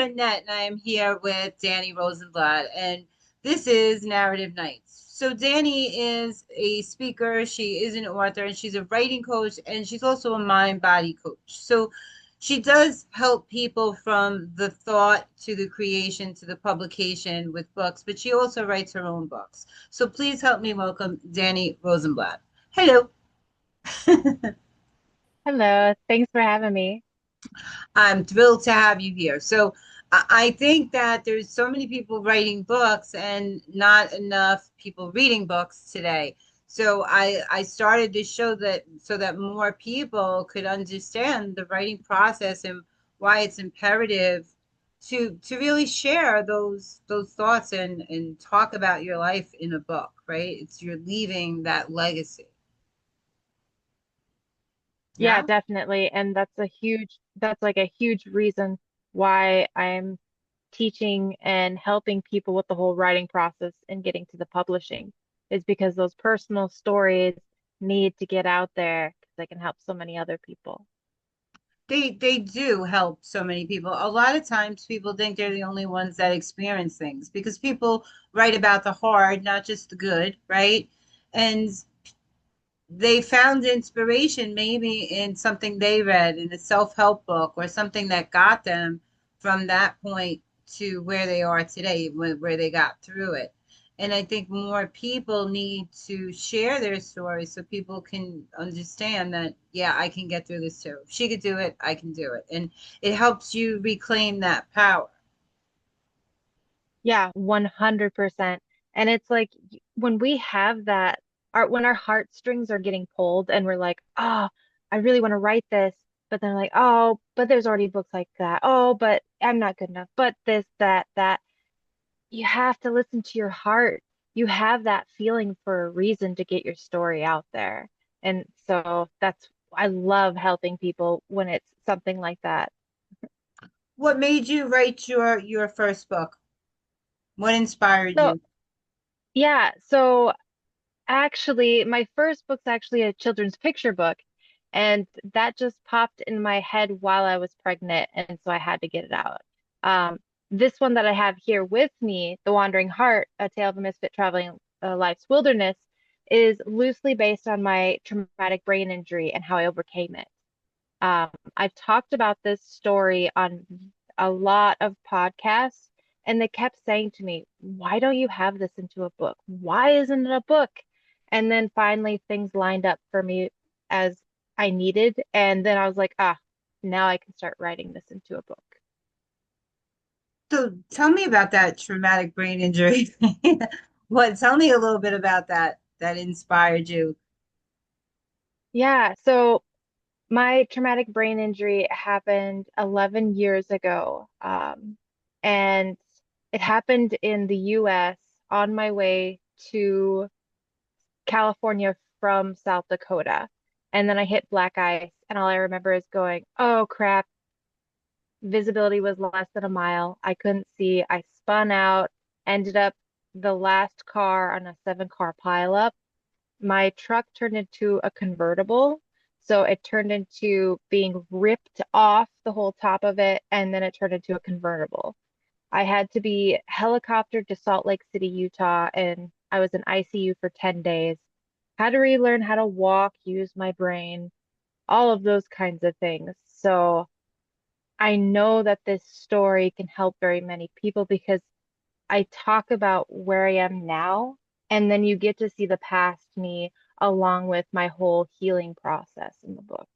Annette, and I am here with Dani Rosenblad, and this is Narrative Nights. So, Dani is a speaker, she is an author, and she's a writing coach, and she's also a mind body coach. So, she does help people from the thought to the creation to the publication with books, but she also writes her own books. So, please help me welcome Dani Rosenblad. Hello. Hello, thanks for having me. I'm thrilled to have you here. So I think that there's so many people writing books and not enough people reading books today. So I started this show that so that more people could understand the writing process and why it's imperative to really share those thoughts and talk about your life in a book, right? It's you're leaving that legacy. Yeah, Yeah. definitely. And that's like a huge reason why I'm teaching and helping people with the whole writing process and getting to the publishing is because those personal stories need to get out there because they can help so many other people. They do help so many people. A lot of times people think they're the only ones that experience things because people write about the hard, not just the good, right? And they found inspiration maybe in something they read in a self-help book or something that got them from that point to where they are today, where they got through it. And I think more people need to share their stories so people can understand that, yeah, I can get through this too. If she could do it, I can do it. And it helps you reclaim that power. Yeah, 100%. And it's like when we have that, when our heartstrings are getting pulled and we're like, oh, I really want to write this, but then like, oh, but there's already books like that. Oh, but I'm not good enough. But this, that, that. You have to listen to your heart. You have that feeling for a reason to get your story out there. And so I love helping people when it's something like that. What made you write your first book? What inspired So, you? yeah, so actually, my first book's actually a children's picture book, and that just popped in my head while I was pregnant, and so I had to get it out. This one that I have here with me, The Wandering Heart, A Tale of a Misfit Traveling Life's Wilderness, is loosely based on my traumatic brain injury and how I overcame it. I've talked about this story on a lot of podcasts, and they kept saying to me, why don't you have this into a book? Why isn't it a book? And then finally, things lined up for me as I needed. And then I was like, now I can start writing this into a book. So tell me about that traumatic brain injury. What, tell me a little bit about that inspired you. Yeah, so my traumatic brain injury happened 11 years ago. And it happened in the US on my way to California from South Dakota. And then I hit black ice, and all I remember is going, oh crap, visibility was less than a mile. I couldn't see. I spun out, ended up the last car on a 7 car pileup. My truck turned into a convertible. So it turned into being ripped off the whole top of it, and then it turned into a convertible. I had to be helicoptered to Salt Lake City, Utah, and I was in ICU for 10 days. Had to relearn how to walk, use my brain, all of those kinds of things. So I know that this story can help very many people because I talk about where I am now, and then you get to see the past me along with my whole healing process in the book.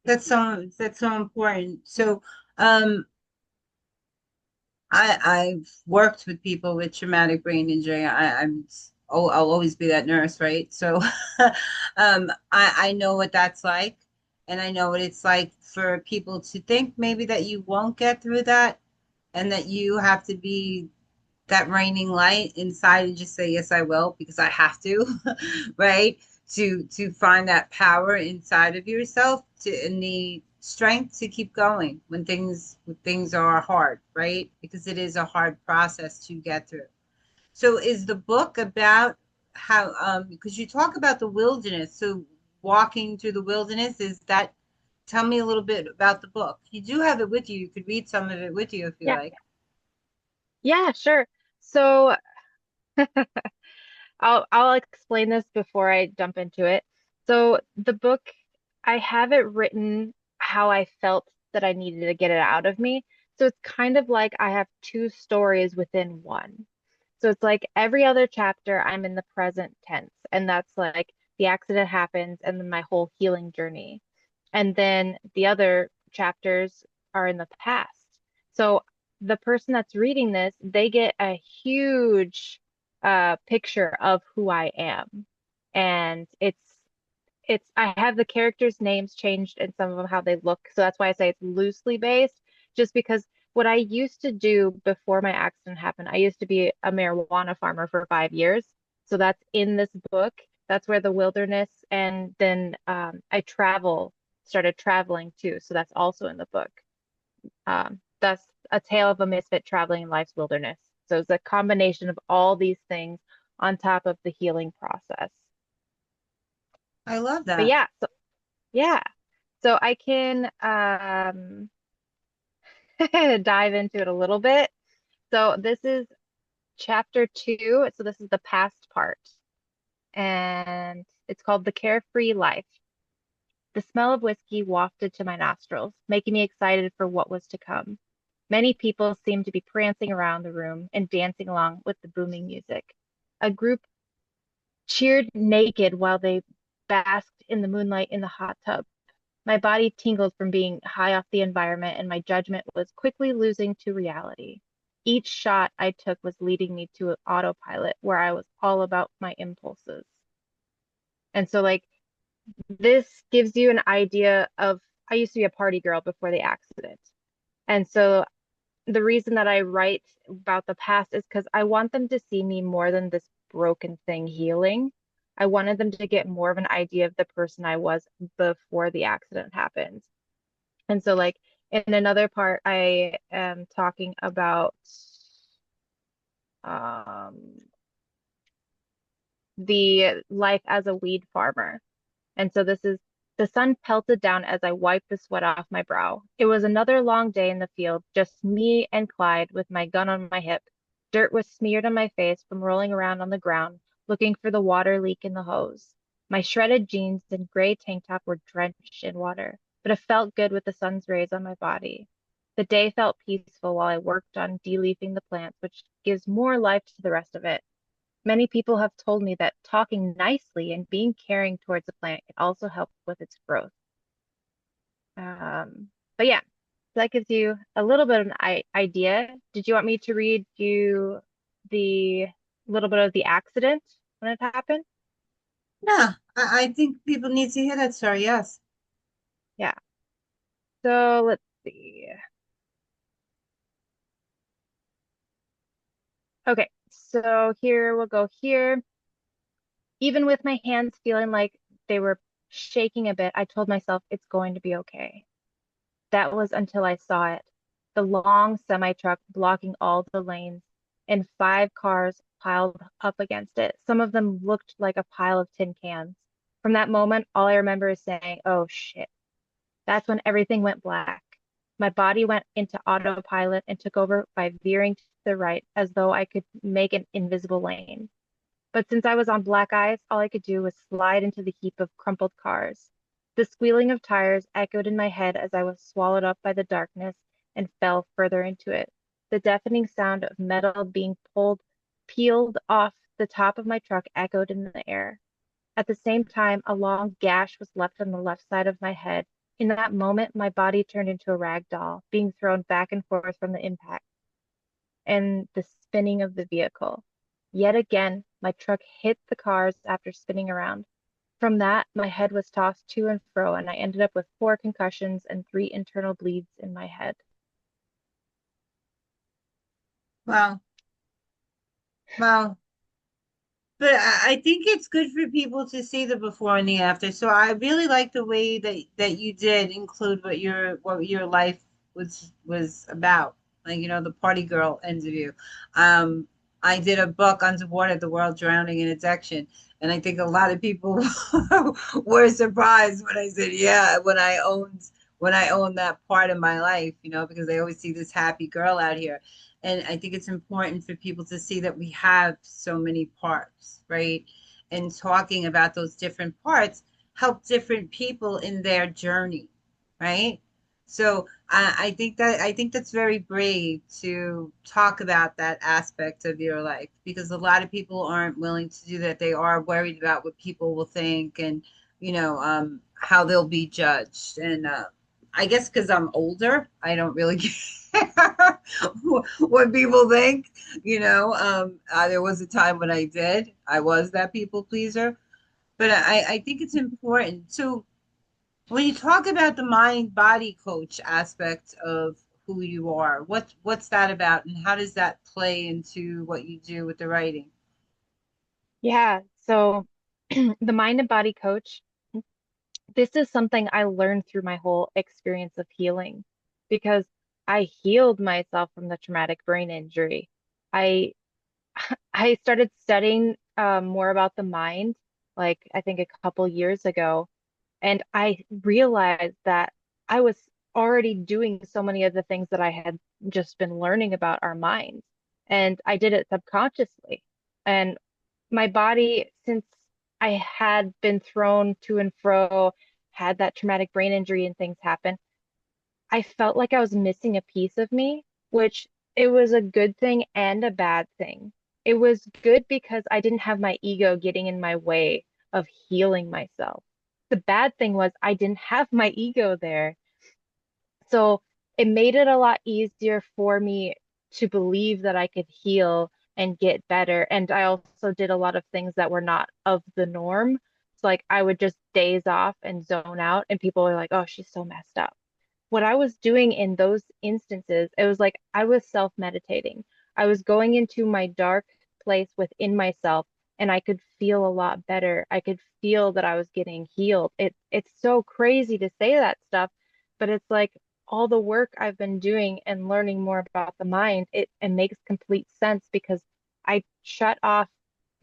That's so important. So um I've worked with people with traumatic brain injury. I'll always be that nurse, right? So I know what that's like, and I know what it's like for people to think maybe that you won't get through that and that you have to be that reigning light inside and just say yes I will because I have to right to find that power inside of yourself to and the strength to keep going when things are hard, right? Because it is a hard process to get through. So is the book about how because you talk about the wilderness, so walking through the wilderness, is that Tell me a little bit about the book. You do have it with you. You could read some of it with you if you Yeah. like. Yeah, sure. So I'll explain this before I jump into it. So the book, I have it written how I felt that I needed to get it out of me. So it's kind of like I have two stories within one. So it's like every other chapter, I'm in the present tense, and that's like the accident happens and then my whole healing journey. And then the other chapters are in the past. So the person that's reading this, they get a huge picture of who I am. And it's I have the characters' names changed and some of them how they look. So that's why I say it's loosely based, just because what I used to do before my accident happened, I used to be a marijuana farmer for 5 years. So that's in this book. That's where the wilderness and then started traveling too. So that's also in the book. That's a tale of a misfit traveling in life's wilderness. So it's a combination of all these things on top of the healing process. I love But that. yeah. So I can dive into it a little bit. So this is chapter 2. So this is the past part, and it's called The Carefree Life. The smell of whiskey wafted to my nostrils, making me excited for what was to come. Many people seemed to be prancing around the room and dancing along with the booming music. A group cheered naked while they basked in the moonlight in the hot tub. My body tingled from being high off the environment, and my judgment was quickly losing to reality. Each shot I took was leading me to an autopilot where I was all about my impulses. And so, like, this gives you an idea of I used to be a party girl before the accident. And so, the reason that I write about the past is because I want them to see me more than this broken thing healing. I wanted them to get more of an idea of the person I was before the accident happened. And so, like, in another part, I am talking about um, the life as a weed farmer. And so, this is the sun pelted down as I wiped the sweat off my brow. It was another long day in the field, just me and Clyde with my gun on my hip. Dirt was smeared on my face from rolling around on the ground, looking for the water leak in the hose. My shredded jeans and gray tank top were drenched in water, but it felt good with the sun's rays on my body. The day felt peaceful while I worked on de-leafing the plants, which gives more life to the rest of it. Many people have told me that talking nicely and being caring towards a plant can also help with its growth. But yeah, that gives you a little bit of an idea. Did you want me to read you the little bit of the accident when it happened? Yeah, I think people need to hear that story. Yes. Yeah. So let's see. Okay, so here we'll go here. Even with my hands feeling like they were shaking a bit, I told myself it's going to be okay. That was until I saw it. The long semi truck blocking all the lanes, and 5 cars piled up against it. Some of them looked like a pile of tin cans. From that moment, all I remember is saying, oh shit. That's when everything went black. My body went into autopilot and took over by veering to the right as though I could make an invisible lane. But since I was on black ice, all I could do was slide into the heap of crumpled cars. The squealing of tires echoed in my head as I was swallowed up by the darkness and fell further into it. The deafening sound of metal being peeled off the top of my truck echoed in the air. At the same time, a long gash was left on the left side of my head. In that moment, my body turned into a rag doll, being thrown back and forth from the impact and the spinning of the vehicle. Yet again, my truck hit the cars after spinning around. From that, my head was tossed to and fro, and I ended up with 4 concussions and 3 internal bleeds in my head. Wow. Wow. But I think it's good for people to see the before and the after. So I really like the way that you did include what your life was about. Like, the party girl interview. Um, I did a book Underwater, the World Drowning in Addiction. And I think a lot of people were surprised when I said, yeah, when I owned when I own that part of my life, because they always see this happy girl out here. And I think it's important for people to see that we have so many parts, right? And talking about those different parts help different people in their journey, right? So I think that's very brave to talk about that aspect of your life, because a lot of people aren't willing to do that. They are worried about what people will think, and how they'll be judged. And I guess because I'm older, I don't really care what people think. There was a time when I was that people pleaser, but I think it's important. So when you talk about the mind body coach aspect of who you are, what's that about, and how does that play into what you do with the writing? Yeah. So the mind and body coach, this is something I learned through my whole experience of healing because I healed myself from the traumatic brain injury. I I started studying more about the mind, like I think a couple years ago, and I realized that I was already doing so many of the things that I had just been learning about our minds. And I did it subconsciously. And my body, since I had been thrown to and fro, had that traumatic brain injury and things happen, I felt like I was missing a piece of me, which it was a good thing and a bad thing. It was good because I didn't have my ego getting in my way of healing myself. The bad thing was I didn't have my ego there. So it made it a lot easier for me to believe that I could heal and get better. And I also did a lot of things that were not of the norm. So like I would just daze off and zone out, and people were like, "Oh, she's so messed up." What I was doing in those instances, it was like I was self-meditating. I was going into my dark place within myself, and I could feel a lot better. I could feel that I was getting healed. It's so crazy to say that stuff, but it's like all the work I've been doing and learning more about the mind, it makes complete sense because I shut off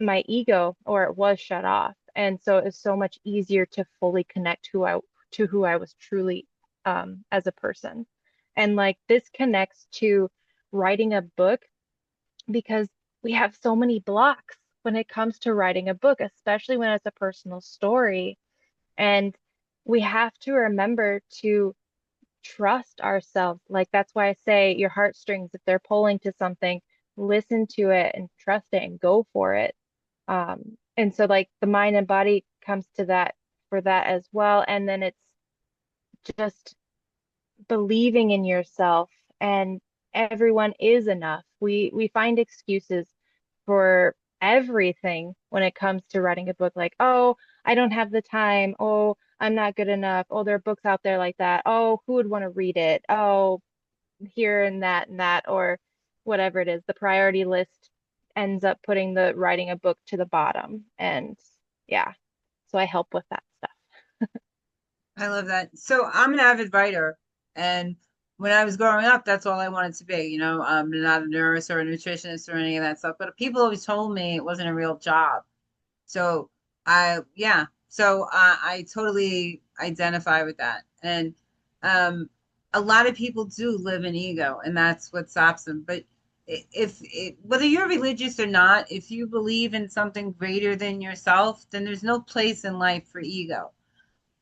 my ego, or it was shut off. And so it's so much easier to fully connect to who I was truly as a person. And like this connects to writing a book because we have so many blocks when it comes to writing a book, especially when it's a personal story. And we have to remember to trust ourselves. Like that's why I say your heartstrings, if they're pulling to something, listen to it and trust it and go for it. And so like the mind and body comes to that for that as well. And then it's just believing in yourself, and everyone is enough. We find excuses for everything when it comes to writing a book, like, oh, I don't have the time. Oh, I'm not good enough. Oh, there are books out there like that. Oh, who would want to read it? Oh, here and that, or whatever it is. The priority list ends up putting the writing a book to the bottom. And yeah, so I help with that stuff. I love that. So I'm an avid writer, and when I was growing up, that's all I wanted to be. I'm not a nurse or a nutritionist or any of that stuff. But people always told me it wasn't a real job. So yeah. So I totally identify with that. And um, a lot of people do live in ego, and that's what stops them. But whether you're religious or not, if you believe in something greater than yourself, then there's no place in life for ego,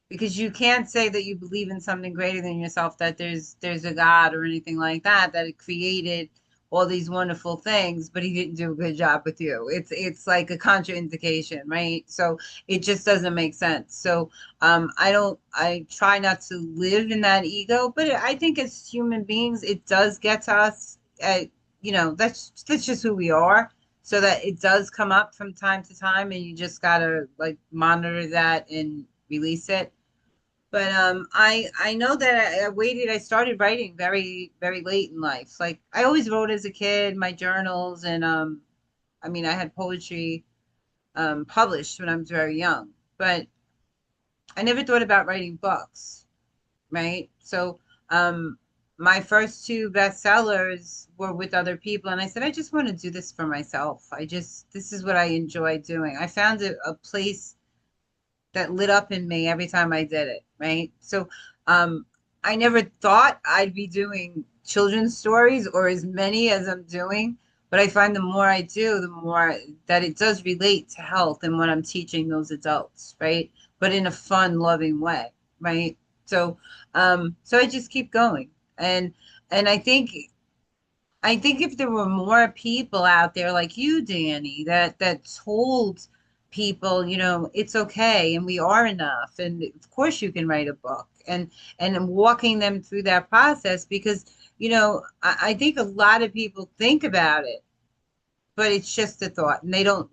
because you can't say that you believe in something greater than yourself, that there's a god or anything like that it created all these wonderful things, but he didn't do a good job with you. It's like a contraindication, right? So it just doesn't make sense. So I try not to live in that ego, but I think as human beings it does get to us. That's just who we are. So that it does come up from time to time, and you just gotta like monitor that and release it. But I know that I waited. I started writing very very late in life. Like I always wrote as a kid, my journals, and I mean I had poetry published when I was very young, but I never thought about writing books, right? So um, my first two bestsellers were with other people, and I said I just want to do this for myself. This is what I enjoy doing. I found a place that lit up in me every time I did it, right? So um I never thought I'd be doing children's stories or as many as I'm doing, but I find the more I do, the more that it does relate to health and what I'm teaching those adults, right? But in a fun, loving way, right? So, so I just keep going, and and I think if there were more people out there like you, Dani, that told people, it's okay and we are enough, and of course you can write a book, and walking them through that process because, I think a lot of people think about it, but it's just a thought, and they don't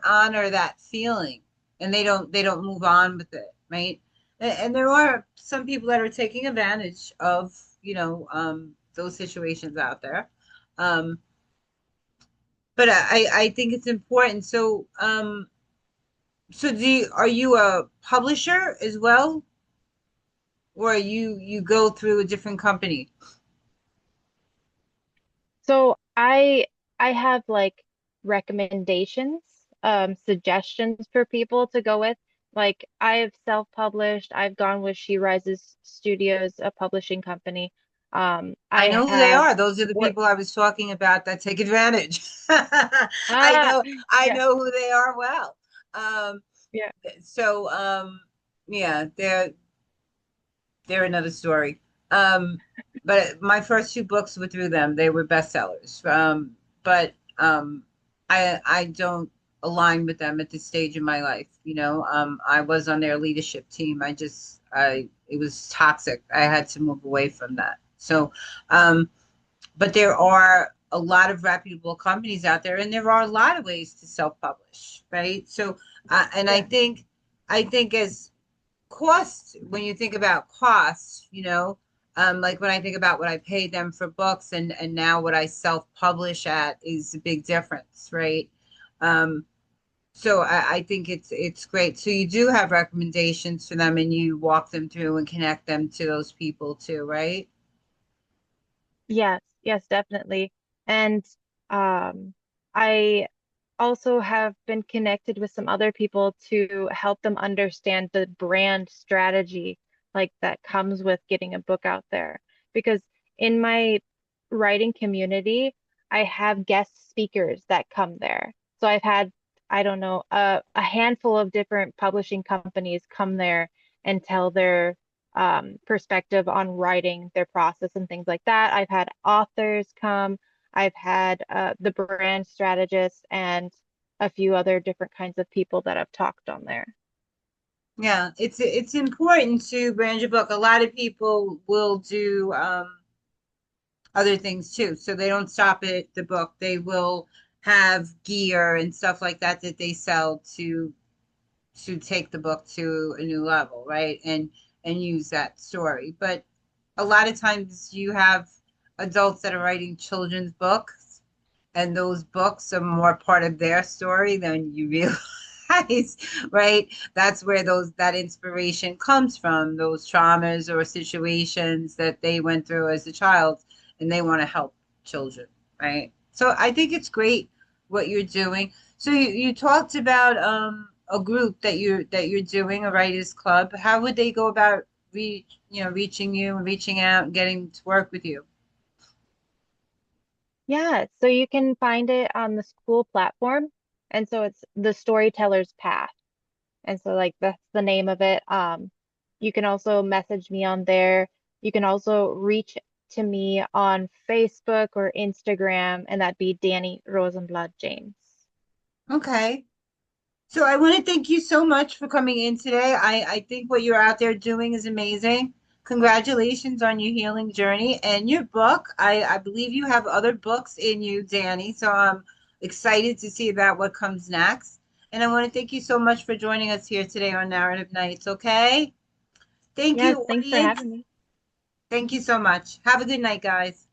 honor that feeling, and they don't move on with it, right? And there are some people that are taking advantage of, those situations out there. Um, but I think it's important. So are you a publisher as well, or you go through a different company? So I have like recommendations, suggestions for people to go with. Like I've self-published, I've gone with She Rises Studios, a publishing company. I I know who they have are. Those are the worked people I was talking about that take advantage. ah I yeah, know who they are well. Um, yeah, so yeah, they're another story. Um, but my first two books were through them. They were bestsellers. But I don't align with them at this stage in my life. I was on their leadership team. I it was toxic. I had to move away from that. Um, but there are a lot of reputable companies out there, and there are a lot of ways to self-publish, right? And yeah, I think as costs, when you think about costs, like when I think about what I paid them for books and now what I self-publish at is a big difference, right? Um, so I think it's great. So you do have recommendations for them and you walk them through and connect them to those people too, right? yes, yes, definitely. And um, I also have been connected with some other people to help them understand the brand strategy like that comes with getting a book out there. Because in my writing community, I have guest speakers that come there. So I've had, I don't know, a handful of different publishing companies come there and tell their perspective on writing, their process, and things like that. I've had authors come. I've had the brand strategist and a few other different kinds of people that have talked on there. Yeah, it's important to brand your book. A lot of people will do other things too. So they don't stop at the book. They will have gear and stuff like that that they sell to take the book to a new level, right? And use that story. But a lot of times you have adults that are writing children's books, and those books are more part of their story than you realize, right? That's where that inspiration comes from, those traumas or situations that they went through as a child, and they want to help children, right? So I think it's great what you're doing. So you talked about a group that you're doing, a writers club. How would they go about reaching you and reaching out and getting to work with you? Yeah, so you can find it on the school platform. And so it's the Storyteller's Path. And so like that's the name of it. You can also message me on there. You can also reach to me on Facebook or Instagram, and that'd be Dani Rosenblad James. Okay. So I want to thank you so much for coming in today. I think what you're out there doing is amazing. Congratulations on your healing journey and your book. I believe you have other books in you, Dani. So I'm excited to see about what comes next. And I want to thank you so much for joining us here today on Narrative Nights. Okay. Thank Yes, you, thanks for audience. having me. Thank you so much. Have a good night, guys.